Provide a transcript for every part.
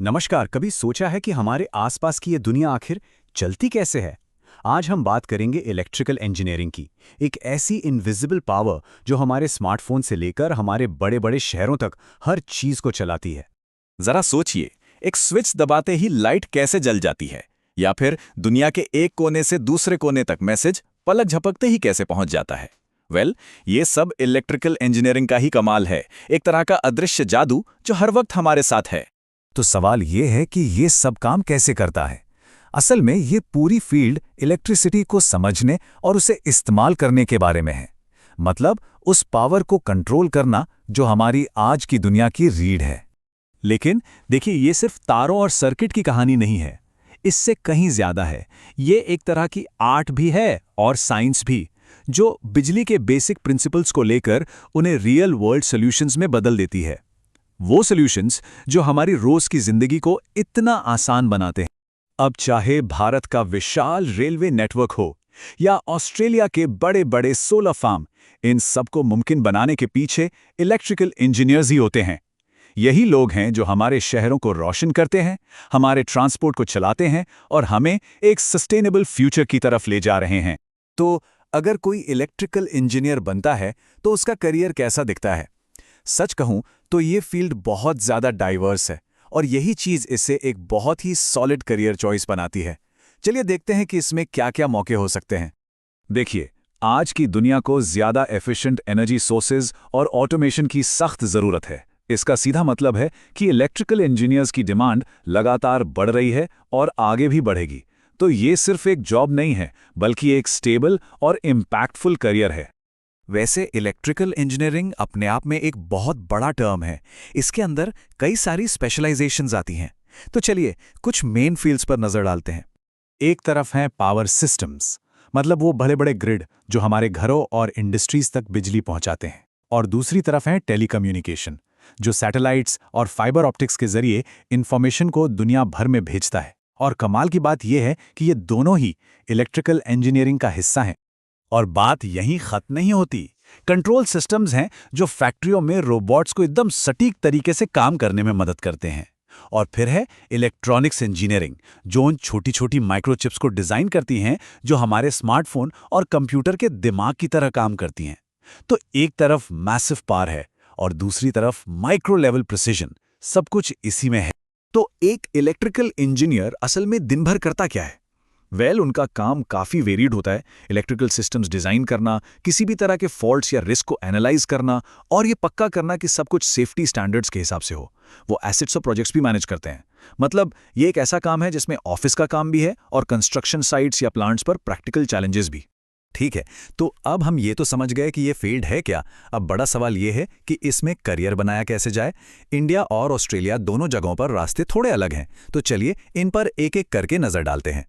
नमस्कार। कभी सोचा है कि हमारे आसपास की ये दुनिया आखिर चलती कैसे है? आज हम बात करेंगे इलेक्ट्रिकल इंजीनियरिंग की, एक ऐसी इनविजिबल पावर जो हमारे स्मार्टफोन से लेकर हमारे बड़े बड़े शहरों तक हर चीज को चलाती है। जरा सोचिए, एक स्विच दबाते ही लाइट कैसे जल जाती है, या फिर दुनिया के एक कोने से दूसरे कोने तक मैसेज पलक झपकते ही कैसे पहुंच जाता है। ये सब इलेक्ट्रिकल इंजीनियरिंग का ही कमाल है, एक तरह का अदृश्य जादू जो हर वक्त हमारे साथ है। तो सवाल ये है कि ये सब काम कैसे करता है। असल में ये पूरी फील्ड इलेक्ट्रिसिटी को समझने और उसे इस्तेमाल करने के बारे में है। मतलब उस पावर को कंट्रोल करना जो हमारी आज की दुनिया की रीढ़ है। लेकिन देखिए, ये सिर्फ तारों और सर्किट की कहानी नहीं है, इससे कहीं ज्यादा है। ये एक तरह की आर्ट भी है और साइंस भी, जो बिजली के बेसिक प्रिंसिपल्स को लेकर उन्हें रियल वर्ल्ड सॉल्यूशंस में बदल देती है। वो सॉल्यूशंस जो हमारी रोज की जिंदगी को इतना आसान बनाते हैं। अब चाहे भारत का विशाल रेलवे नेटवर्क हो या ऑस्ट्रेलिया के बड़े बड़े सोलर फार्म, इन सबको मुमकिन बनाने के पीछे इलेक्ट्रिकल इंजीनियर्स ही होते हैं। यही लोग हैं जो हमारे शहरों को रोशन करते हैं, हमारे ट्रांसपोर्ट को चलाते हैं और हमें एक सस्टेनेबल फ्यूचर की तरफ ले जा रहे हैं। तो अगर कोई इलेक्ट्रिकल इंजीनियर बनता है तो उसका करियर कैसा दिखता है? सच कहूं तो ये फील्ड बहुत ज़्यादा डाइवर्स है और यही चीज़ इसे एक बहुत ही सॉलिड करियर चॉइस बनाती है। चलिए देखते हैं कि इसमें क्या क्या मौके हो सकते हैं। देखिए, आज की दुनिया को ज़्यादा एफिशिएंट एनर्जी सोर्सेज और ऑटोमेशन की सख्त ज़रूरत है। इसका सीधा मतलब है कि इलेक्ट्रिकल इंजीनियर्स की डिमांड लगातार बढ़ रही है और आगे भी बढ़ेगी। तो ये सिर्फ एक जॉब नहीं है, बल्कि एक स्टेबल और इम्पैक्टफुल करियर है। वैसे इलेक्ट्रिकल इंजीनियरिंग अपने आप में एक बहुत बड़ा टर्म है। इसके अंदर कई सारी स्पेशलाइजेशंस आती हैं। तो चलिए कुछ मेन फील्ड्स पर नजर डालते हैं। एक तरफ हैं पावर सिस्टम्स, मतलब वो बड़े बड़े ग्रिड जो हमारे घरों और इंडस्ट्रीज तक बिजली पहुंचाते हैं। और दूसरी तरफ है टेलीकम्युनिकेशन, जो सैटेलाइट्स और फाइबर ऑप्टिक्स के जरिए इंफॉर्मेशन को दुनिया भर में भेजता है। और कमाल की बात यह है कि ये दोनों ही इलेक्ट्रिकल इंजीनियरिंग का हिस्सा हैं। और बात यहीं खत्म नहीं होती। कंट्रोल सिस्टम्स हैं जो फैक्ट्रियों में रोबोट्स को एकदम सटीक तरीके से काम करने में मदद करते हैं। और फिर है इलेक्ट्रॉनिक्स इंजीनियरिंग, जो उन छोटी छोटी माइक्रोचिप्स को डिजाइन करती हैं जो हमारे स्मार्टफोन और कंप्यूटर के दिमाग की तरह काम करती हैं। तो एक तरफ मैसिव पावर है और दूसरी तरफ माइक्रो लेवल प्रिसिजन, सब कुछ इसी में है। तो एक इलेक्ट्रिकल इंजीनियर असल में दिन भर करता क्या है? उनका काम काफ़ी वेरिड होता है। इलेक्ट्रिकल सिस्टम्स डिज़ाइन करना, किसी भी तरह के फॉल्ट्स या रिस्क को एनालाइज करना और ये पक्का करना कि सब कुछ सेफ्टी स्टैंडर्ड्स के हिसाब से हो। वो एसेट्स और प्रोजेक्ट्स भी मैनेज करते हैं। मतलब ये एक ऐसा काम है जिसमें ऑफिस का काम भी है और कंस्ट्रक्शन साइट्स या प्लांट्स पर प्रैक्टिकल चैलेंजेस भी। ठीक है, तो अब हम ये तो समझ गए कि ये फील्ड है क्या। अब बड़ा सवाल ये है कि इसमें करियर बनाया कैसे जाए। इंडिया और ऑस्ट्रेलिया दोनों जगहों पर रास्ते थोड़े अलग हैं, तो चलिए इन पर एक एक करके नज़र डालते हैं।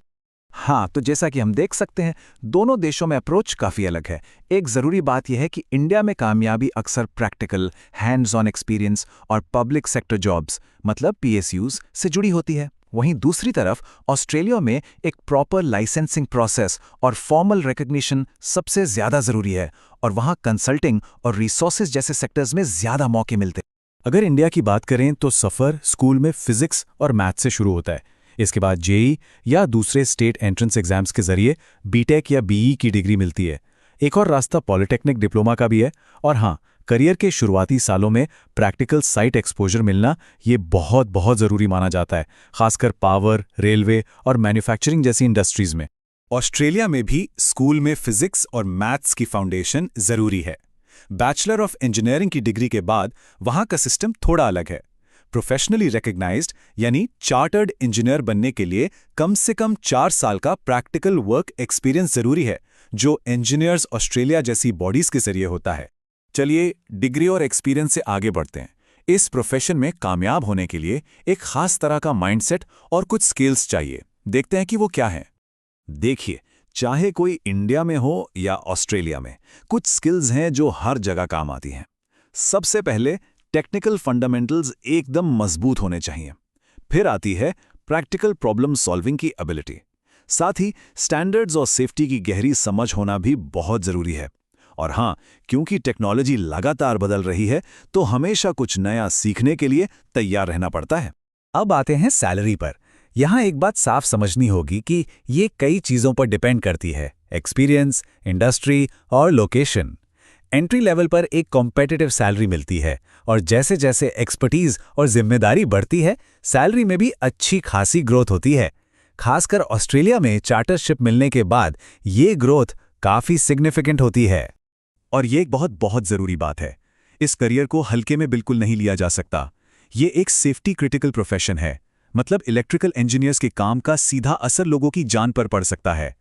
हाँ, तो जैसा कि हम देख सकते हैं, दोनों देशों में अप्रोच काफ़ी अलग है। एक ज़रूरी बात यह है कि इंडिया में कामयाबी अक्सर प्रैक्टिकल, हैंड्स ऑन एक्सपीरियंस और पब्लिक सेक्टर जॉब्स, मतलब पीएसयूज से जुड़ी होती है। वहीं दूसरी तरफ ऑस्ट्रेलिया में एक प्रॉपर लाइसेंसिंग प्रोसेस और फॉर्मल रिकग्निशन सबसे ज़्यादा ज़रूरी है, और वहाँ कंसल्टिंग और रिसोर्सेज जैसे सेक्टर्स में ज़्यादा मौके मिलते हैं। अगर इंडिया की बात करें तो सफ़र स्कूल में फिजिक्स और मैथ से शुरू होता है। इसके बाद जेई या दूसरे स्टेट एंट्रेंस एग्जाम्स के जरिए बीटेक या बीई की डिग्री मिलती है। एक और रास्ता पॉलिटेक्निक डिप्लोमा का भी है। और हाँ, करियर के शुरुआती सालों में प्रैक्टिकल साइट एक्सपोजर मिलना ये बहुत बहुत ज़रूरी माना जाता है, खासकर पावर, रेलवे और मैन्युफैक्चरिंग जैसी इंडस्ट्रीज में। ऑस्ट्रेलिया में भी स्कूल में फिजिक्स और मैथ्स की फाउंडेशन ज़रूरी है। बैचलर ऑफ इंजीनियरिंग की डिग्री के बाद वहाँ का सिस्टम थोड़ा अलग है। प्रोफेशनली रिकग्नाइज्ड यानी चार्टर्ड इंजीनियर बनने के लिए कम से कम 4 साल का प्रैक्टिकल वर्क एक्सपीरियंस जरूरी है, जो इंजीनियर्स ऑस्ट्रेलिया जैसी बॉडीज के जरिए होता है। चलिए डिग्री और एक्सपीरियंस से आगे बढ़ते हैं। इस प्रोफेशन में कामयाब होने के लिए एक खास तरह का माइंडसेट और कुछ स्किल्स चाहिए। देखते हैं कि वो क्या है। देखिए, चाहे कोई इंडिया में हो या ऑस्ट्रेलिया में, कुछ स्किल्स हैं जो हर जगह काम आती हैं। सबसे पहले टेक्निकल फंडामेंटल्स एकदम मजबूत होने चाहिए। फिर आती है प्रैक्टिकल प्रॉब्लम सॉल्विंग की एबिलिटी। साथ ही स्टैंडर्ड्स और सेफ्टी की गहरी समझ होना भी बहुत ज़रूरी है। और हाँ, क्योंकि टेक्नोलॉजी लगातार बदल रही है, तो हमेशा कुछ नया सीखने के लिए तैयार रहना पड़ता है। अब आते हैं सैलरी पर। यहाँ एक बात साफ समझनी होगी कि ये कई चीज़ों पर डिपेंड करती है: एक्सपीरियंस, इंडस्ट्री और लोकेशन। एंट्री लेवल पर एक कॉम्पिटिटिव सैलरी मिलती है, और जैसे जैसे एक्सपर्टीज और जिम्मेदारी बढ़ती है, सैलरी में भी अच्छी खासी ग्रोथ होती है। खासकर ऑस्ट्रेलिया में चार्टरशिप मिलने के बाद ये ग्रोथ काफ़ी सिग्निफिकेंट होती है। और ये एक बहुत बहुत ज़रूरी बात है। इस करियर को हल्के में बिल्कुल नहीं लिया जा सकता। ये एक सेफ्टी क्रिटिकल प्रोफेशन है। मतलब इलेक्ट्रिकल इंजीनियर्स के काम का सीधा असर लोगों की जान पर पड़ सकता है।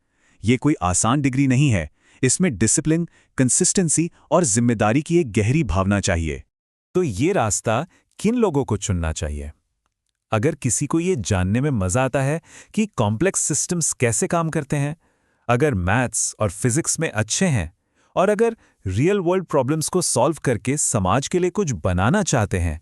ये कोई आसान डिग्री नहीं है। इसमें डिसिप्लिन, कंसिस्टेंसी और जिम्मेदारी की एक गहरी भावना चाहिए। तो ये रास्ता किन लोगों को चुनना चाहिए? अगर किसी को ये जानने में मजा आता है कि कॉम्प्लेक्स सिस्टम्स कैसे काम करते हैं, अगर मैथ्स और फिजिक्स में अच्छे हैं, और अगर रियल वर्ल्ड प्रॉब्लम्स को सॉल्व करके समाज के लिए कुछ बनाना चाहते हैं,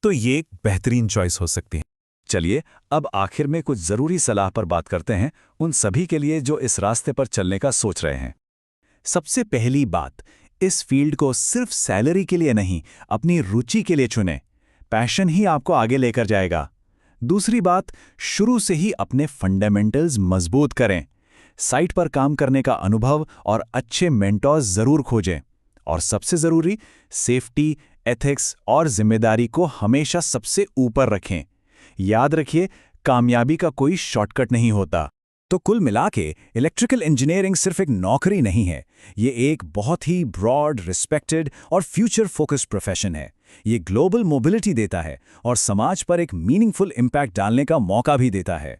तो ये एक बेहतरीन चॉइस हो सकती है। चलिए अब आखिर में कुछ ज़रूरी सलाह पर बात करते हैं उन सभी के लिए जो इस रास्ते पर चलने का सोच रहे हैं। सबसे पहली बात, इस फील्ड को सिर्फ सैलरी के लिए नहीं, अपनी रुचि के लिए चुनें। पैशन ही आपको आगे लेकर जाएगा। दूसरी बात, शुरू से ही अपने फंडामेंटल्स मजबूत करें। साइट पर काम करने का अनुभव और अच्छे मेंटर्स जरूर खोजें। और सबसे ज़रूरी, सेफ्टी, एथिक्स और जिम्मेदारी को हमेशा सबसे ऊपर रखें। याद रखिए, कामयाबी का कोई शॉर्टकट नहीं होता। तो कुल मिला के इलेक्ट्रिकल इंजीनियरिंग सिर्फ एक नौकरी नहीं है, ये एक बहुत ही ब्रॉड, रिस्पेक्टेड और फ्यूचर फोकस्ड प्रोफेशन है। ये ग्लोबल मोबिलिटी देता है और समाज पर एक मीनिंगफुल इम्पैक्ट डालने का मौका भी देता है।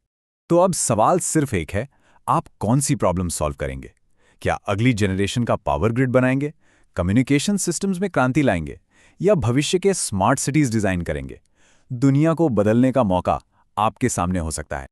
तो अब सवाल सिर्फ एक है, आप कौन सी प्रॉब्लम सॉल्व करेंगे? क्या अगली जनरेशन का पावर ग्रिड बनाएंगे, कम्युनिकेशन सिस्टम्स में क्रांति लाएंगे, या भविष्य के स्मार्ट सिटीज डिजाइन करेंगे? दुनिया को बदलने का मौका आपके सामने हो सकता है।